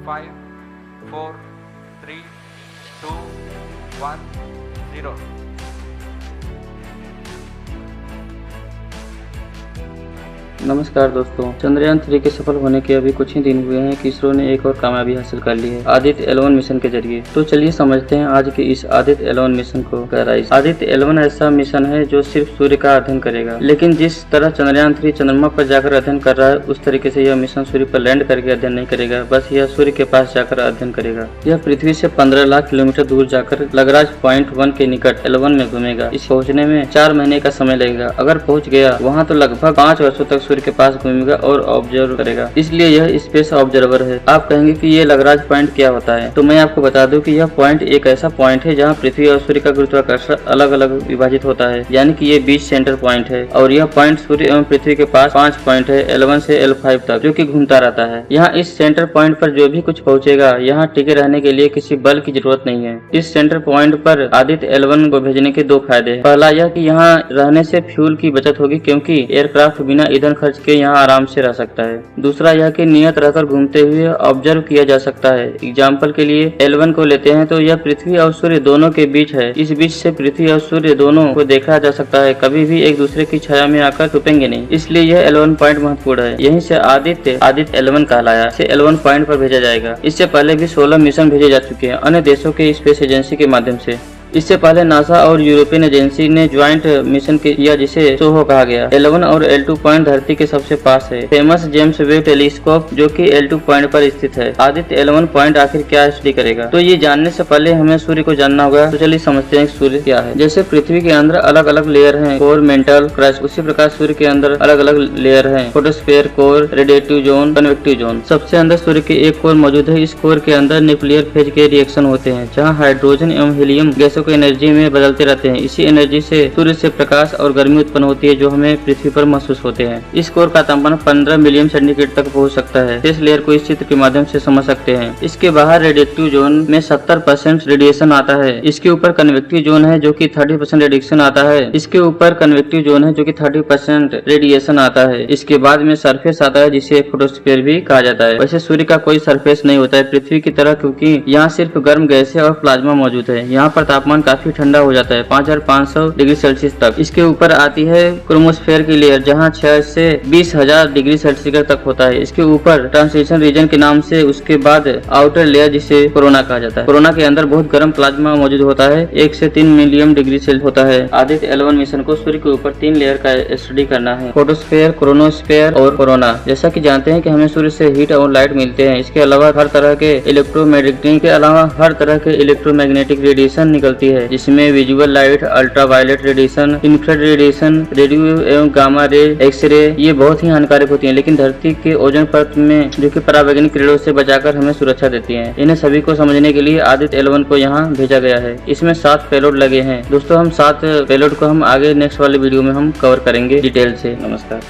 5, 4, 3, 2, 1, 0। नमस्कार दोस्तों, चंद्रयान 3 के सफल होने के अभी कुछ ही दिन हुए हैं कि इसरो ने एक और कामयाबी हासिल कर ली है आदित्य L1 मिशन के जरिए। तो चलिए समझते हैं आज के इस आदित्य L1 मिशन को गहराई से। आदित्य L1 ऐसा मिशन है जो सिर्फ सूर्य का अध्ययन करेगा, लेकिन जिस तरह चंद्रयान 3 चंद्रमा पर जाकर अध्ययन कर रहा है उस तरीके से यह मिशन सूर्य पर लैंड करके अध्ययन नहीं करेगा, बस यह सूर्य के पास जाकर अध्ययन करेगा। यह पृथ्वी से 15 लाख किलोमीटर दूर जाकर लग्रांज पॉइंट 1 के निकट L1 में घूमेगा। इस पहुँचने में 4 महीने का समय लगेगा। अगर पहुँच गया वहाँ तो लगभग 5 वर्षों तक सूर्य के पास घूमेगा और ऑब्जर्व करेगा, इसलिए यह स्पेस ऑब्जर्वर है। आप कहेंगे कि ये लग्रांज पॉइंट क्या होता है, तो मैं आपको बता दूं कि यह पॉइंट एक ऐसा पॉइंट है जहां पृथ्वी और सूर्य का गुरुत्वाकर्षण अलग अलग विभाजित होता है, यानी कि ये बीच सेंटर पॉइंट है। और यह पॉइंट सूर्य एवं पृथ्वी के पास 5 पॉइंट है L1 से L5 तक, जो कि घूमता रहता है। यहाँ इस सेंटर पॉइंट पर जो भी कुछ पहुंचेगा यहाँ टिके रहने के लिए किसी बल की जरूरत नहीं है। इस सेंटर पॉइंट पर आदित्य L1 को भेजने के 2 फायदे हैं। पहला यह कि यहाँ रहने से फ्यूल की बचत होगी, क्योंकि एयरक्राफ्ट बिना ईंधन खर्च के यहाँ आराम से रह सकता है। दूसरा यह कि नियत रहकर घूमते हुए ऑब्जर्व किया जा सकता है। एग्जाम्पल के लिए L1 को लेते हैं तो यह पृथ्वी और सूर्य दोनों के बीच है। इस बीच से पृथ्वी और सूर्य दोनों को देखा जा सकता है, कभी भी एक दूसरे की छाया में आकर छुपेंगे नहीं, इसलिए यह L1 पॉइंट महत्वपूर्ण है। यहीं से आदित्य L1 कहलाया। इसे L1 पॉइंट पर भेजा जाएगा। इससे पहले भी 16 मिशन भेजे जा चुके हैं अन्य देशों के स्पेस एजेंसी के माध्यम से। इससे पहले नासा और यूरोपियन एजेंसी ने ज्वाइंट मिशन किया, जिसे सोहो कहा गया। L1 और L2 पॉइंट धरती के सबसे पास है। फेमस जेम्स वेब टेलीस्कोप जो कि L2 पॉइंट पर स्थित है। आदित्य L1 पॉइंट आखिर क्या स्टडी करेगा, तो ये जानने से पहले हमें सूर्य को जानना होगा। तो चलिए समझते हैं सूर्य क्या है। जैसे पृथ्वी के अंदर अलग अलग लेयर है, कोर, मेंटल, क्रस्ट, उसी प्रकार सूर्य के अंदर अलग अलग लेयर है, photosphere, core, radiative zone, convective zone. सबसे अंदर सूर्य के एक कोर मौजूद है। इस कोर के अंदर न्यूक्लियर फेज के रिएक्शन होते हैं, जहाँ हाइड्रोजन एवं हीलियम गैसों को एनर्जी में बदलते रहते हैं। इसी एनर्जी से सूर्य से प्रकाश और गर्मी उत्पन्न होती है, जो हमें पृथ्वी पर महसूस होते हैं। इस कोर का तापमान 15 मिलियन सेंटीग्रेड तक पहुंच सकता है। इस लेयर को इस चित्र के माध्यम से समझ सकते हैं। इसके बाहर रेडिएटिव जोन में 70% रेडिएशन आता है। इसके ऊपर कन्वेक्टिव जोन है जो कि 30% रेडिएशन आता है। इसके ऊपर कन्वेक्टिव जोन है जो कि 30% रेडिएशन आता है। इसके बाद में सरफेस आता है, जिसे फोटोस्फीयर भी कहा जाता है। वैसे सूर्य का कोई सरफेस नहीं होता है पृथ्वी की तरह, क्योंकि यहाँ सिर्फ गर्म गैसें और प्लाज्मा मौजूद है। यहाँ पर तापमान काफी ठंडा हो जाता है, 5500 डिग्री सेल्सियस तक। इसके ऊपर आती है क्रोमोस्फेयर की लेयर, जहाँ 6 से 20,000 डिग्री सेल्सियस तक होता है। इसके ऊपर ट्रांजिशन रीजन के नाम से उसके बाद आउटर लेयर, जिसे कोरोना कहा जाता है। कोरोना के अंदर बहुत गर्म प्लाज्मा मौजूद होता है, 1 से 3 मिलियन डिग्री सेल्सियस होता है। आदित्य L1 मिशन को सूर्य के ऊपर 3 लेयर का स्टडी करना है, फोटोस्फेयर, क्रोनोस्फेयर और कोरोना। जैसा कि जानते हैं कि हमें सूर्य से हीट और लाइट मिलते हैं। इसके अलावा हर तरह के इलेक्ट्रोमैग्नेटिक रेडिएशन निकलती है, जिसमें visual light, ultraviolet radiation, infrared radiation, radio एवं गामा रे, एक्सरे, ये बहुत ही हानिकारक होती हैं, लेकिन धरती के ओजोन परत में जो कि पराबैंगनी किरणों से बचाकर हमें सुरक्षा देती हैं। इन्हें सभी को समझने के लिए आदित्य L1 को यहाँ भेजा गया है। इसमें 7 पेलोड लगे हैं। दोस्तों, हम 7 पेलोड को हम आगे नेक्स्ट वाले वीडियो में हम कवर करेंगे डिटेल से। नमस्कार।